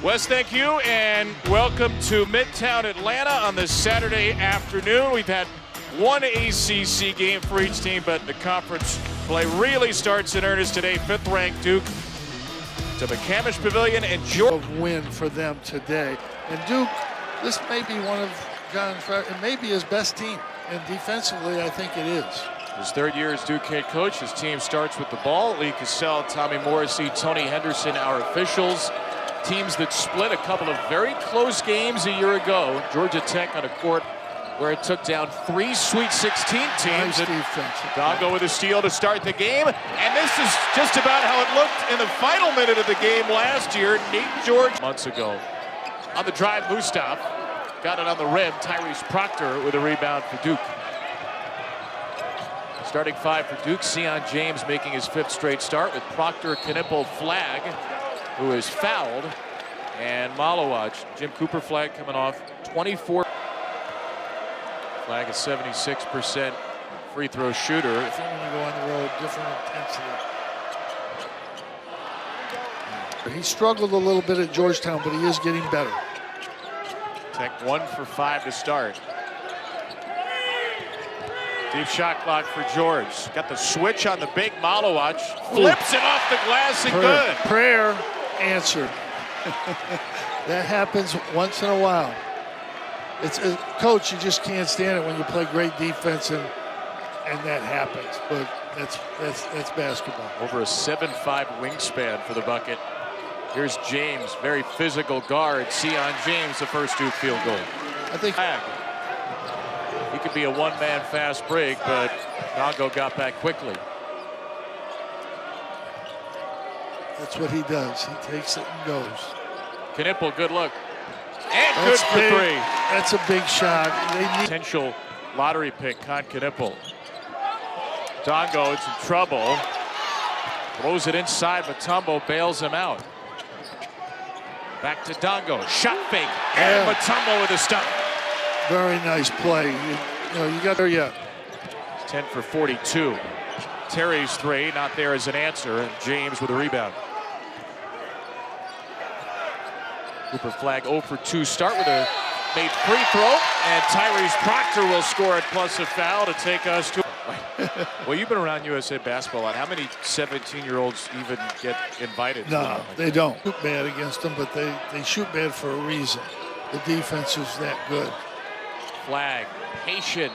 Wes, thank you, and welcome to Midtown Atlanta on this Saturday afternoon. We've had one ACC game for each team, but the conference play really starts in earnest today. Fifth-ranked Duke to McCamish Pavilion and Georgia. Win for them today. And Duke, this may be one of it may be his best team. And defensively, I think it is. His third year as Duke head coach. His team starts with the ball. Lee Cassell, Tommy Morrissey, Tony Henderson, our officials. Teams that split a couple of very close games a year ago. Georgia Tech on a court where it took down three Sweet 16 teams. Nice defense. Dongo with a steal to start the game. And this is just about how it looked in the final minute of the game last year. Nate George months ago. On the drive, Mustaf got it on the rim. Tyrese Proctor with a rebound for Duke. Starting five for Duke, Sion James making his fifth straight start with Proctor, Knipple, Flag, who is fouled, and Malowaj. Jim Cooper Flag coming off 24. Flag is 76% free throw shooter. I think when you go on the road, different intensity. He struggled a little bit at Georgetown, but he is getting better. Tech 1 for 5 to start. Deep shot clock for George. Got the switch on the big Malowaj. Flips it off the glass and good. Prayer answered. That happens once in a while. Coach, you just can't stand it when you play great defense and that happens. But that's basketball. Over a 7'5" wingspan for the bucket. Here's James, very physical guard. Sion James, the first Duke field goal. I think he could be a one-man fast break, but Dongo got back quickly. That's what he does. He takes it and goes. Knipple, good look. And good for three. That's a big shot. Potential lottery pick, Con Knipple. Dongo is in trouble. Throws it inside, but Mutombo bails him out. Back to Dongo. Shot fake. And Mutombo with a stop. Very nice play. You got there yet. 10 for 42. Terry's three, not there as an answer. And James with a rebound. Cooper Flag 0 for 2 start with a made free throw. And Tyrese Proctor will score it plus a foul to take us to. Well, you've been around USA basketball a lot. How many 17-year-olds even get invited? No, they don't. Shoot bad against them, but they shoot bad for a reason. The defense is that good. Flag, patient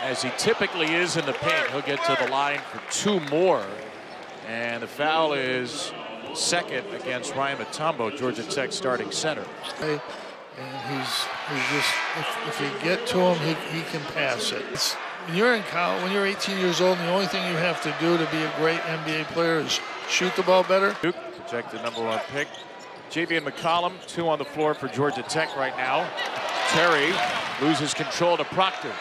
as he typically is in the paint. He'll get to the line for 2 more. And the foul is second against Ryan Mutombo, Georgia Tech starting center. And he's just, if you get to him, he can pass it. When you're in college, when you're 18 years old, and the only thing you have to do to be a great NBA player is shoot the ball better. Duke, projected #1 pick. Javian McCollum, 2 on the floor for Georgia Tech right now. Terry loses control to Proctor.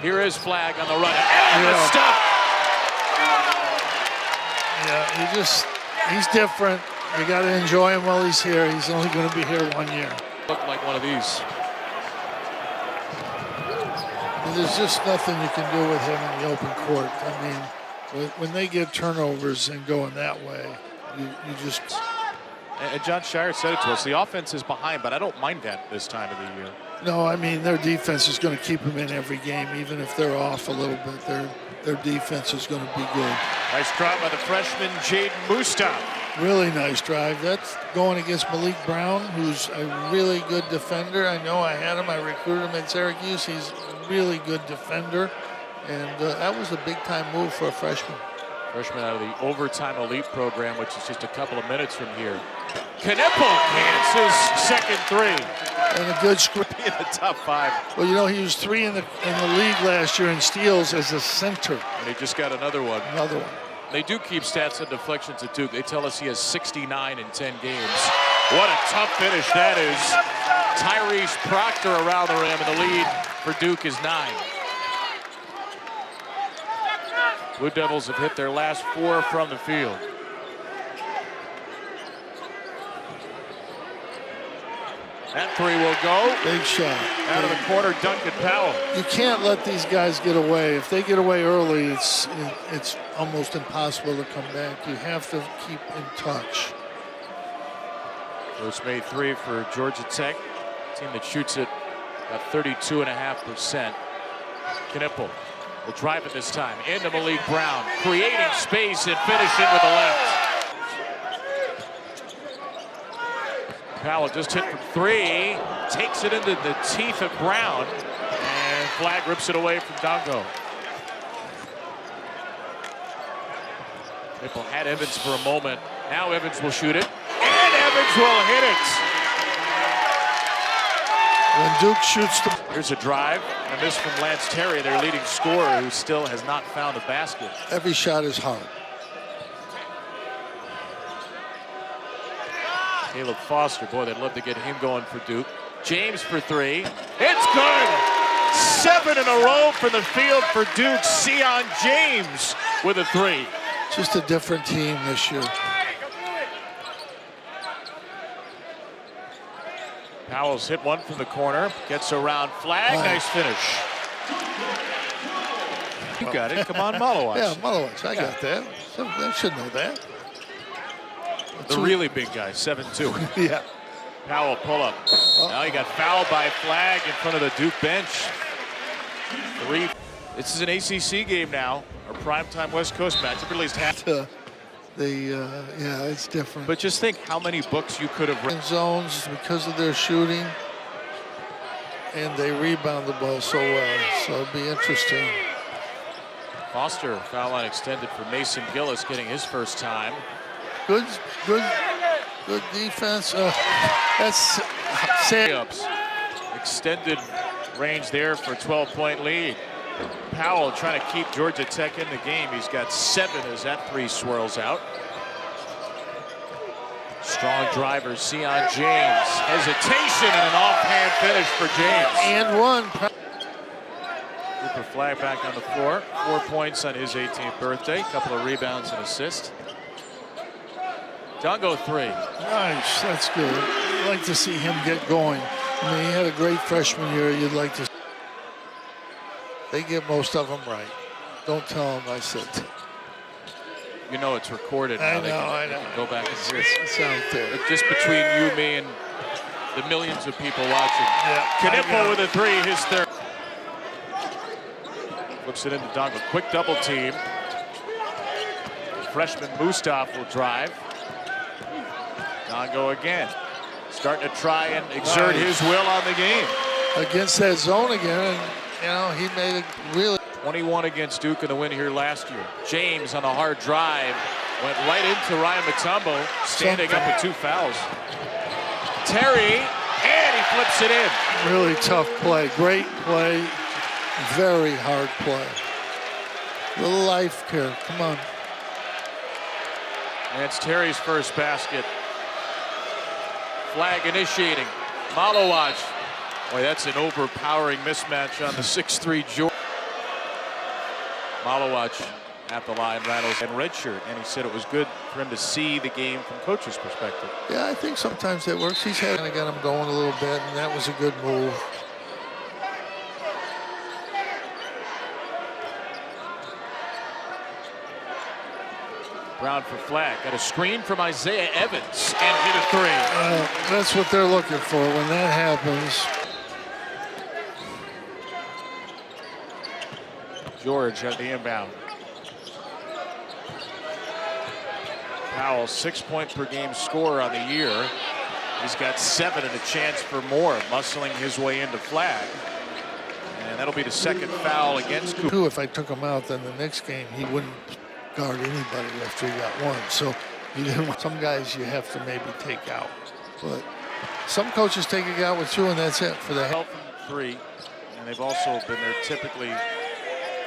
Here is Flag on the run. And the stop. Yeah, he's different. You got to enjoy him while he's here. He's only going to be here 1 year. Look like one of these. There's just nothing you can do with him in the open court. I mean, when they get turnovers and going that way, you just... And John Shire said it to us, the offense is behind, but I don't mind that this time of the year. No, I mean, their defense is going to keep them in every game, even if they're off a little bit. Their defense is going to be good. Nice drive by the freshman, Jaden Mustaf. Really nice drive. That's going against Malik Brown, who's a really good defender. I know I had him. I recruited him at Syracuse. He's a really good defender. And that was a big-time move for a freshman. Freshman out of the Overtime Elite program, which is just a couple of minutes from here. Knipple hits his second three. And a good screen. In the top 5. Well, you know, he was 3 in the league last year in steals as a center. And he just got another one. Another one. They do keep stats and deflections at Duke. They tell us he has 69 in 10 games. What a tough finish that is. Tyrese Proctor around the rim, and the lead for Duke is 9. Blue Devils have hit their last 4 from the field. That three will go. Big shot. Out of the corner, Duncan Powell. You can't let these guys get away. If they get away early, it's almost impossible to come back. You have to keep in touch. First made three for Georgia Tech, team that shoots it about 32.5%. Knippel will drive it this time into Malik Brown, creating space and finishing with the left. Powell just hit from three, takes it into the teeth of Brown, and Flagg rips it away from Dongo. Knippel had Evans for a moment. Now Evans will shoot it, and Evans will hit it. When Duke shoots the... Here's a drive, and a miss from Lance Terry, their leading scorer, who still has not found a basket. Every shot is hard. Caleb Foster, boy, they'd love to get him going for Duke. James for three. It's good! 7 in a row from the field for Duke. Sion James with a three. Just a different team this year. Powell's hit one from the corner, gets around Flagg. Nice finish. You got it. Come on, Malowacz. Yeah, Malowacz. I got that. I should know that. The really big guy, 7'2". Yeah. Powell pull up. Now he got fouled by Flagg in front of the Duke bench. Three. This is an ACC game now, a primetime West Coast matchup, at least half. Yeah, it's different. But just think how many books you could have written. Zones because of their shooting, and they rebound the ball so well. So it'll be interesting. Foster, foul line extended for Mason Gillis, getting his first time. Good defense. That's Ups. Extended range there for a 12-point lead. Powell trying to keep Georgia Tech in the game. He's got 7 as that three swirls out. Strong driver, Sion James. Hesitation and an offhand finish for James. And one. Cooper Flagg back on the floor. 4 points on his 18th birthday. Couple of rebounds and assists. Dongo three. Nice, that's good. I'd like to see him get going. I mean, he had a great freshman year. You'd like to. They get most of them right. Don't tell them I said. You know it's recorded. I now. know. They can go back and hear it. It's out there. But just between you, me, and the millions of people watching. Yeah. Knippel with a three, his third. Flips it into Dongo. Quick double team. Freshman Mustaf will drive. Dongo again. Starting to try and exert his will on the game. Against that zone again, and you know, he made it really. 21 against Duke in the win here last year. James on a hard drive. Went right into Ryan Mutombo, standing up with 2 fouls. Terry, and he flips it in. Really tough play. Great play. Very hard play. Little life care. Come on. And it's Terry's first basket. Flagg initiating. Malowacz. Boy, that's an overpowering mismatch on the 6'3" George. Malowacz at the line, rattles and redshirt, and he said it was good for him to see the game from coach's perspective. Yeah, I think sometimes that works. He's had to get him going a little bit, and that was a good move. Brown for Flagg. Got a screen from Isaiah Evans and hit a three. That's what they're looking for when that happens. George at the inbound. Powell, 6-point per game scorer on the year. He's got 7 and a chance for more, muscling his way into Flagg. And that'll be the second foul against Cooper. If I took him out, then the next game he wouldn't guard anybody after he got one. So you didn't want some guys you have to maybe take out. But some coaches take a guy with 2 and that's it for the help from 3. And they've also been their typically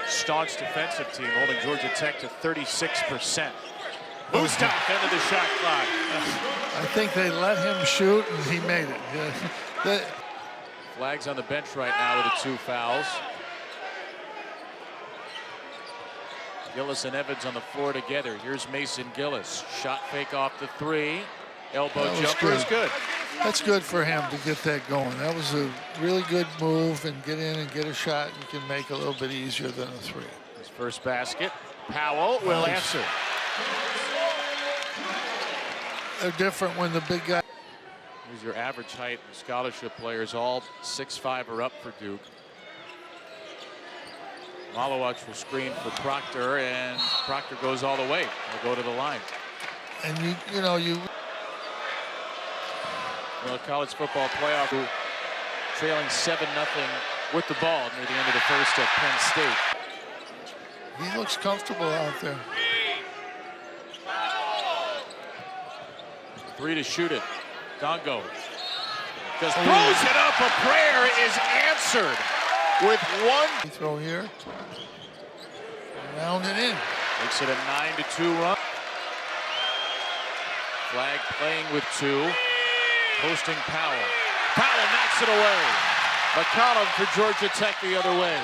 staunch defensive team, holding Georgia Tech to 36%. Mustaf into the shot clock. I think they let him shoot and he made it. Flagg's on the bench right now with the 2 fouls. Gillis and Evans on the floor together. Here's Mason Gillis. Shot fake off the 3. Elbow jumper is good. That's good for him to get that going. That was a really good move, and get in and get a shot you can make a little bit easier than a 3. His first basket. Powell will answer. They're different when the big guy. Here's your average height and scholarship players, all 6'5" or up for Duke. Malowacz will screen for Proctor, and Proctor goes all the way. He'll go to the line. And Well, college football playoff trailing 7-0 with the ball near the end of the first at Penn State. he looks comfortable out there. 3 to shoot it. Dongo just throws it up. A prayer is answered with one. Throw here. Round it in. Makes it a 9-2 run. Flag playing with 2. Posting Powell. Powell knocks it away. McCollum for Georgia Tech the other way.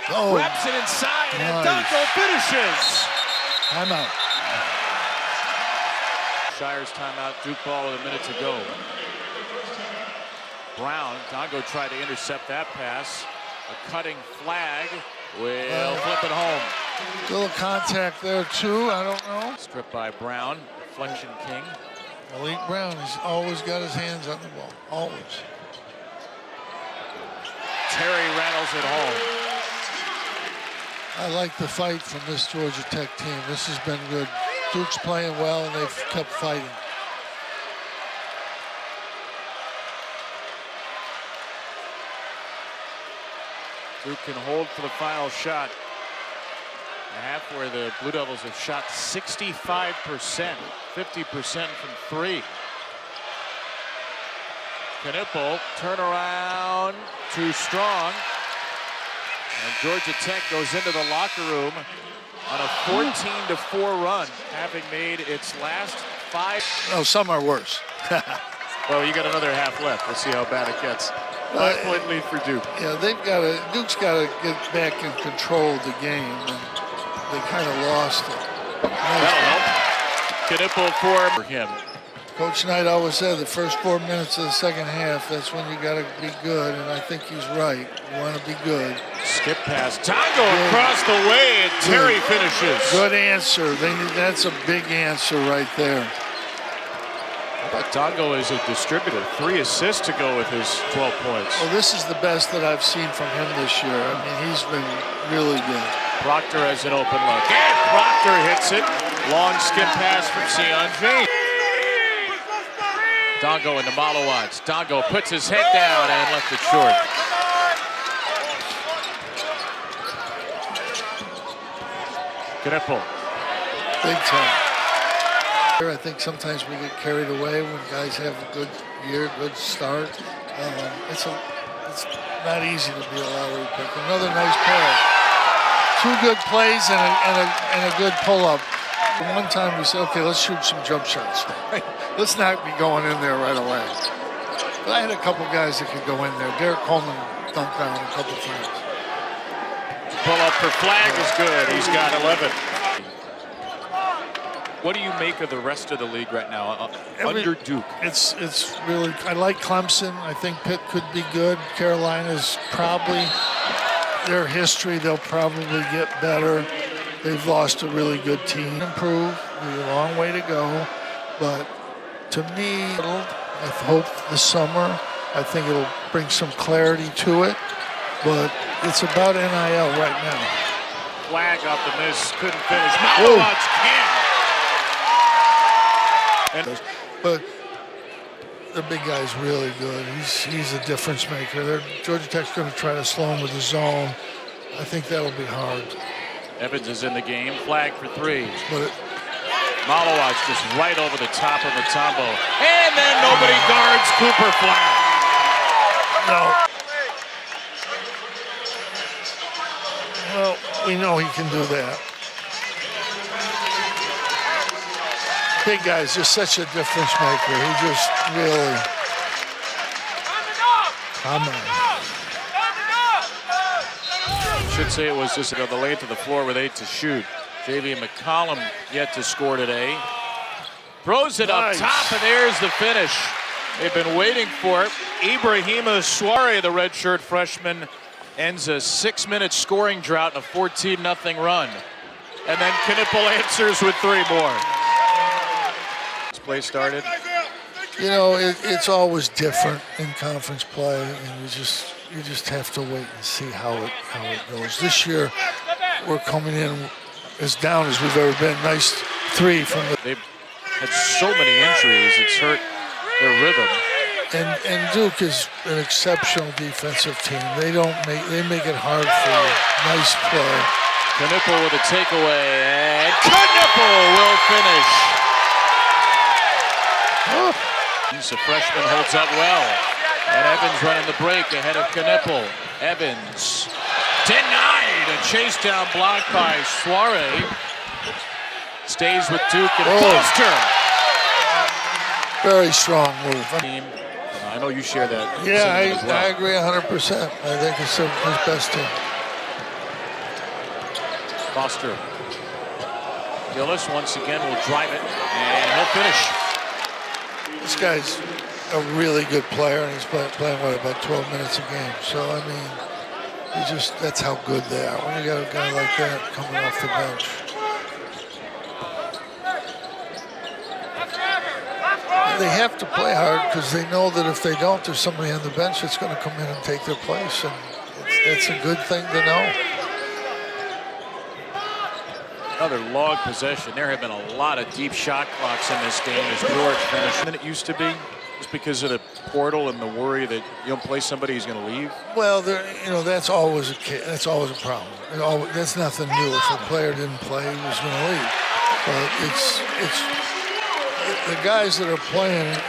Oh, Wraps it inside, and nice. Dongo finishes. Timeout. Shire's timeout. Duke ball with a minute to go. Brown. Dongo tried to intercept that pass. A cutting flag will flip it home. Little contact there too. I don't know. Stripped by Brown. Deflection king. Malik Brown has always got his hands on the ball. Always. Terry rattles it home. I like the fight from this Georgia Tech team. This has been good. Duke's playing well, and they've kept fighting. Duke can hold for the final shot. A half where the Blue Devils have shot 65%, 50% from 3. Knipple, turnaround, too strong. And Georgia Tech goes into the locker room on a 14-4 run, having made its last 5. Oh, some are worse. Well, you got another half left. We'll see how bad it gets. 5-point lead for Duke. Yeah, Duke's got to get back and control the game, and they kind of lost it. That'll help. Knipple for him. Coach Knight always said the first 4 minutes of the second half, that's when you got to be good, and I think he's right. You want to be good. Skip pass. Dongo across the way, and Terry finishes. Good answer. That's a big answer right there. But Dongo is a distributor. 3 assists to go with his 12 points. Well, this is the best that I've seen from him this year. I mean, he's been really good. Proctor has an open look. And Proctor hits it. Long skip pass from Sion James. Dongo into Malowacz. Dongo puts his head down and left it short. Knipple. Big time. I think sometimes we get carried away when guys have a good year, good start. It's not easy to be a lottery pick. Another nice pass. 2 good plays and a good pull-up. One time we said, okay, let's shoot some jump shots. Let's not be going in there right away. But I had a couple guys that could go in there. Derek Coleman dunked down a couple times. Pull-up for Flag is good. He's got 11. What do you make of the rest of the league right now under Duke? It's really, I like Clemson. I think Pitt could be good. Carolina's probably, their history, they'll probably get better. They've lost a really good team. Improve, a long way to go. But to me, I hope this summer, I think it'll bring some clarity to it. But it's about NIL right now. Flag off the miss, couldn't finish. Malowacz can. But the big guy's really good. He's a difference maker. Georgia Tech's going to try to slow him with the zone. I think that'll be hard. Evans is in the game. Flag for 3. But Malowacz just right over the top of Mutombo. And then nobody guards Cooper Flag. no. Well, we know he can do that. Big guy's just such a difference maker. He just really. Come on. Should say it was just the lane to the floor with 8 to shoot. J.V. McCollum yet to score today. Throws it up top, and there's the finish. They've been waiting for it. Ibrahima Soare, the redshirt freshman, ends a 6-minute scoring drought in a 14-0 run. And then Knipple answers with 3 more. Play started. You know, it's always different in conference play, and you just have to wait and see how it goes. This year, we're coming in as down as we've ever been. Nice three from the. They've had so many injuries; it's hurt their rhythm. And Duke is an exceptional defensive team. They make it hard for you. Nice play. Knipple with a takeaway, and Knipple will finish. Oh. He's a freshman, holds up well. And Evans running the break ahead of Knipple. Evans denied. A chase down block by Soare. Stays with Duke and Foster. Very strong move. I know you share that. Yeah, well. I agree 100%. I think it's his best team. Foster. Gillis once again will drive it, and he'll finish. This guy's a really good player, and he's playing what, about 12 minutes a game. So, I mean, that's how good they are. When you got a guy like that coming off the bench. They have to play hard because they know that if they don't, there's somebody on the bench that's going to come in and take their place, and it's a good thing to know. Another log possession. There have been a lot of deep shot clocks in this game as George finished than it used to be, just because of the portal and the worry that you don't play somebody who's going to leave. Well, that's always a problem. That's nothing new. If a player didn't play, he was going to leave. But it's the guys that are playing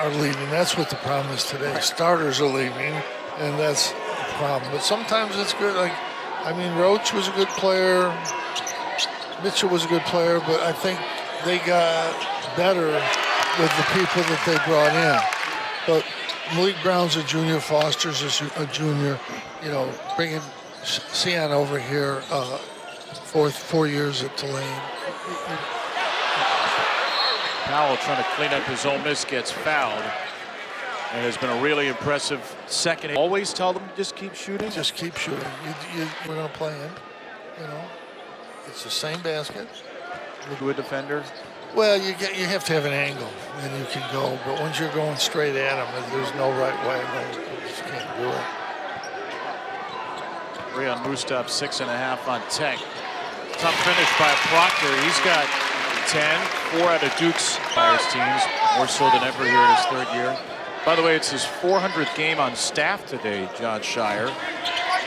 are leaving. That's what the problem is today. Starters are leaving, and that's the problem. But sometimes it's good. Like, I mean, Roach was a good player. Mitchell was a good player, but I think they got better with the people that they brought in. But Malik Brown's a junior, Foster's a junior. You know, bringing Sion over here, 4 years at Tulane. Powell trying to clean up his Ole Miss, gets fouled. And has been a really impressive second. Always tell them just keep shooting. Just keep shooting. We're going to play in, you know. It's the same basket. To a defender? Well, you have to have an angle, and you can go. But once you're going straight at him, there's no right way. You just can't do it. 3 on Mustaf, 6.5 on Tech. Tough finish by Proctor. He's got 10, 4 out of Duke's Flyers teams, more so than ever here in his third year. By the way, it's his 400th game on staff today, John Shire.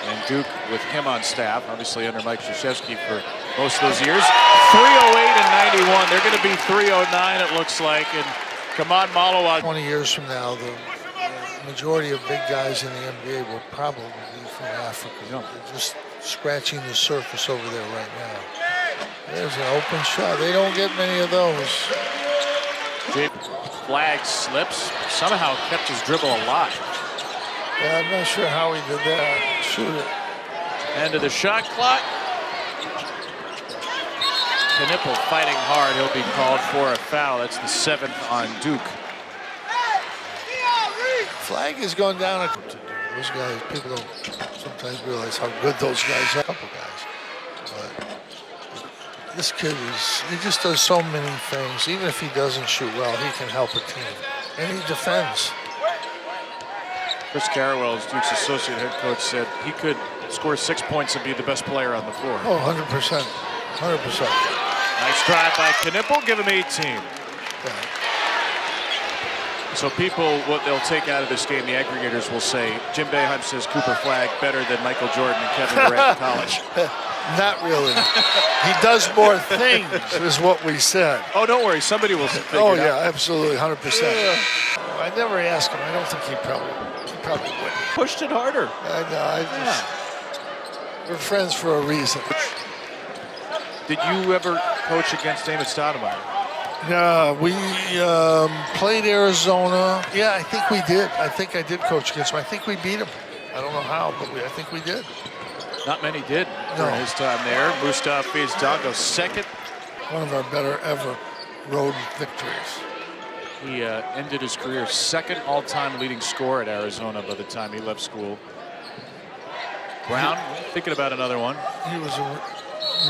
And Duke with him on staff, obviously under Mike Krzyzewski for most of those years. 308 and 91. They're going to be 309, it looks like. And Kamad Malawad. 20 years from now, the majority of big guys in the NBA will probably be from Africa. Yeah. They're just scratching the surface over there right now. There's an open shot. They don't get many of those. Flag slips. Somehow kept his dribble alive. Yeah, I'm not sure how he did that. Shoot it. End of the shot clock. Knipple fighting hard. He'll be called for a foul. That's the 7th on Duke. Flag has gone down. Those guys, people don't sometimes realize how good those guys are. A couple guys. But this kid he just does so many things. Even if he doesn't shoot well, he can help a team. And he defends. Chris Carrawell, as Duke's associate head coach, said he could score 6 points and be the best player on the floor. Oh, 100%. 100%. Nice drive by Knipple, give him 18. Yeah. So people, what they'll take out of this game, the aggregators will say, Jim Boeheim says Cooper Flagg better than Michael Jordan and Kevin Durant in college. Not really. He does more things, is what we said. Oh, don't worry, somebody will figure Oh, it yeah, out. absolutely, 100%. I never asked him. I don't think he probably would. Pushed it harder. I know. We're friends for a reason. Did you ever coach against Damon Stoudemire? Yeah, we played Arizona. Yeah, I think we did. I think I did coach against him. I think we beat him. I don't know how, but I think we did. Not many did during his time there. Mustaf feeds Dago second. One of our better ever road victories. He ended his career second all-time leading scorer at Arizona by the time he left school. Brown, thinking about another one. He was a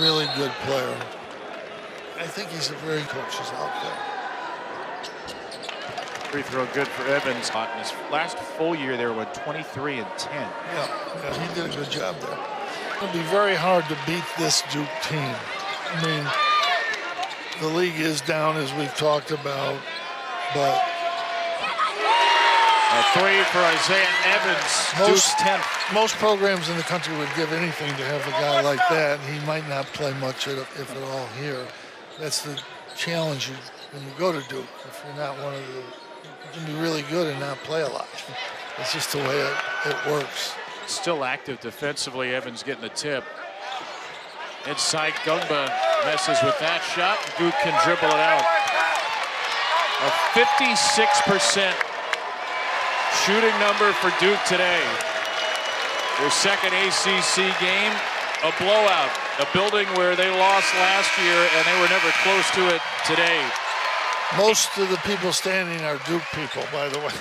really good player. I think he's a very coaches out there. Free throw good for Evans. In his last full year, they went 23 and 10. Yeah, he did a good job there. It'll be very hard to beat this Duke team. I mean, the league is down, as we've talked about, but A three for Isaiah Evans. Duke's 10th. most programs in the country would give anything to have a guy like that. He might not play much, if at all, here. That's the challenge when you go to Duke. If you're not one of the, you can be really good and not play a lot. It's just the way it works. Still active defensively. Evans getting the tip. Inside, Gungba messes with that shot. Duke can dribble it out. A 56% shooting number for Duke today. Their second ACC game, a blowout. A building where they lost last year and they were never close to it today. Most of the people standing are Duke people, by the way.